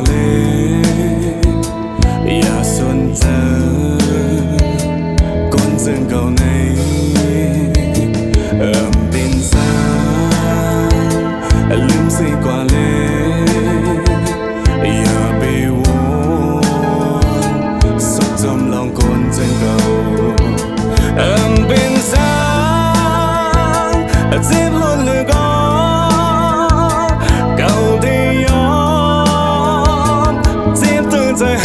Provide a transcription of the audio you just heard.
lênอย่าสนใจcon dừng cầu này tin rằng lưng gì qua lênอย่าไปวนสุดจมลองคนdừng cầu tin rằng giết luôn lời có cầu thì yom giết từ trời